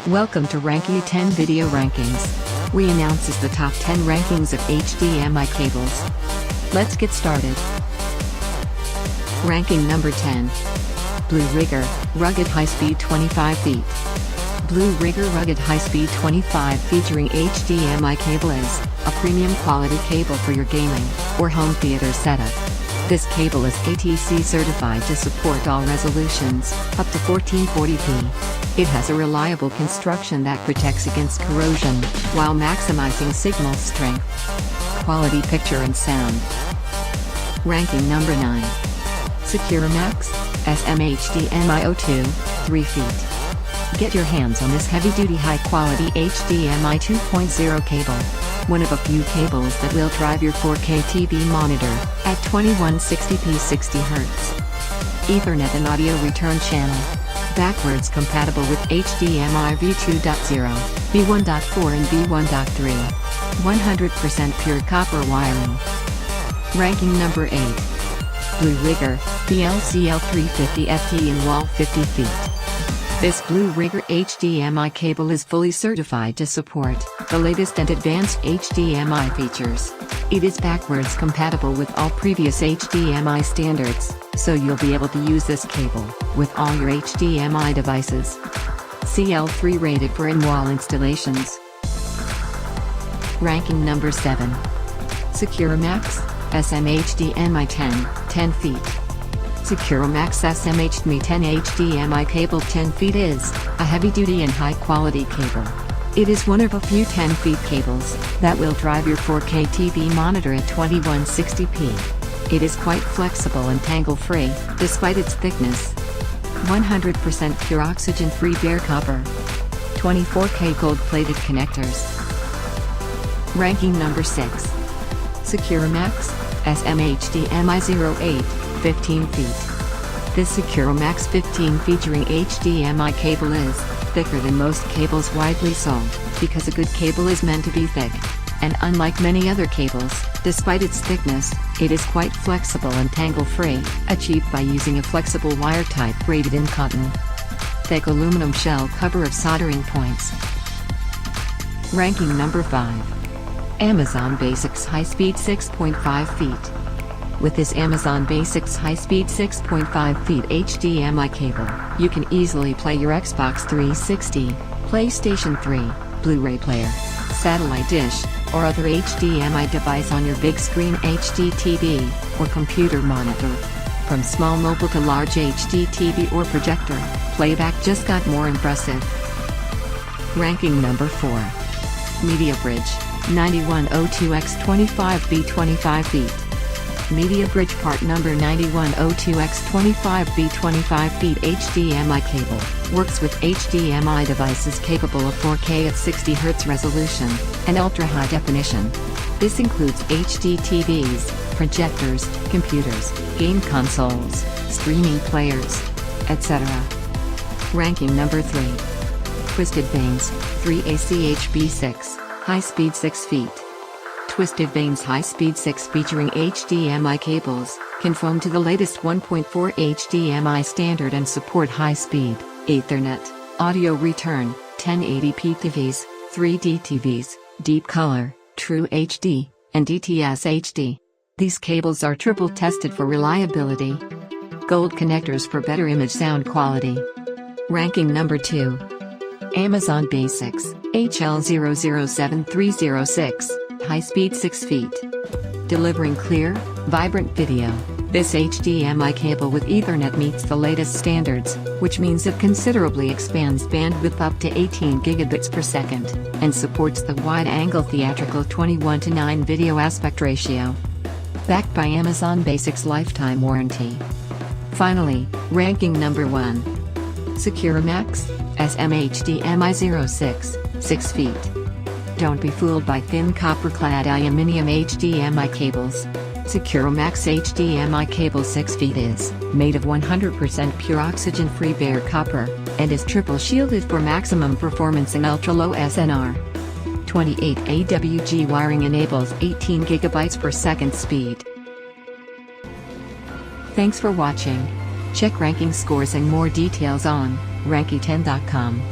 Welcome to Ranking 10 Video Rankings. We announces the top 10 rankings of HDMI cables. Let's get started. Ranking number 10. NewRigger Rugged High-Speed 25 feet. NewRigger Rugged High-Speed 25 featuring HDMI cable is a premium quality cable for your gaming or home theater setup. This cable is ATC certified to support all resolutions, up to 1440p. It has a reliable construction that protects against corrosion, while maximizing signal strength, quality picture and sound. Ranking number 9. SecureMX SM HDMI 3 feet. Get your hands on this heavy-duty high-quality HDMI 2.0 cable. One of a few cables that will drive your 4K TV monitor at 2160p 60Hz. Ethernet and audio return channel. Backwards compatible with HDMI v2.0, v1.4 and v1.3. 100% pure copper wiring. Ranking number 8. NewRigger Lvl3 50 FT in wall 50 feet. This NewRigger HDMI cable is fully certified to support the latest and advanced HDMI features. It is backwards compatible with all previous HDMI standards, so you'll be able to use this cable with all your HDMI devices. CL3 rated for in-wall installations. Ranking number 7. SecureMX SM HDMI 10 feet. SecureMX SM HDMI 10 HDMI cable 10 feet is a heavy-duty and high-quality cable. It is one of a few 10-feet cables that will drive your 4K TV monitor at 2160p. It is quite flexible and tangle-free, despite its thickness. 100% pure oxygen-free bare copper. 24K gold-plated connectors. Ranking number 6. SecureMX SM HDMI 08 15 feet. This SecureMX 15 featuring HDMI cable is thicker than most cables widely sold, because a good cable is meant to be thick. And unlike many other cables, despite its thickness, it is quite flexible and tangle-free, achieved by using a flexible wire type braided in cotton. Thick aluminum shell cover of soldering points. Ranking number 5. Amazon Basics High-Speed 6.5 feet. With this Amazon Basics high-speed 6.5 feet HDMI cable, you can easily play your Xbox 360, PlayStation 3, Blu-ray player, satellite dish, or other HDMI device on your big screen HD TV or computer monitor. From small mobile to large HD TV or projector, playback just got more impressive. Ranking number 4. MediaBridge 9102x25B 25 feet. MediaBridge part number 9102x25B 25 feet HDMI cable, works with HDMI devices capable of 4K at 60Hz resolution, and ultra-high definition. This includes HD TVs, projectors, computers, game consoles, streaming players, etc. Ranking number 3. Twisted Vanes 3ACHB6, high-speed 6 feet. Twisted Vanes High-Speed 6 featuring HDMI cables, conform to the latest 1.4 HDMI standard and support high-speed, Ethernet, audio return, 1080p TVs, 3D TVs, deep color, True HD, and DTS HD. These cables are triple tested for reliability. Gold connectors for better image sound quality. Ranking number 2. Amazon Basics HL007306. High-speed 6 feet. Delivering clear, vibrant video, this HDMI cable with Ethernet meets the latest standards, which means it considerably expands bandwidth up to 18 gigabits per second, and supports the wide-angle theatrical 21:9 video aspect ratio. Backed by Amazon Basics lifetime warranty. Finally, ranking number 1. SecureMX SM HDMI 6 feet. Don't be fooled by thin copper-clad aluminium HDMI cables. SecureMX HDMI cable 6 feet is made of 100% pure oxygen-free bare copper, and is triple shielded for maximum performance in ultra-low SNR. 28 AWG wiring enables 18 GB per second speed. Thanks for watching. Check ranking scores and more details on Ranky10.com.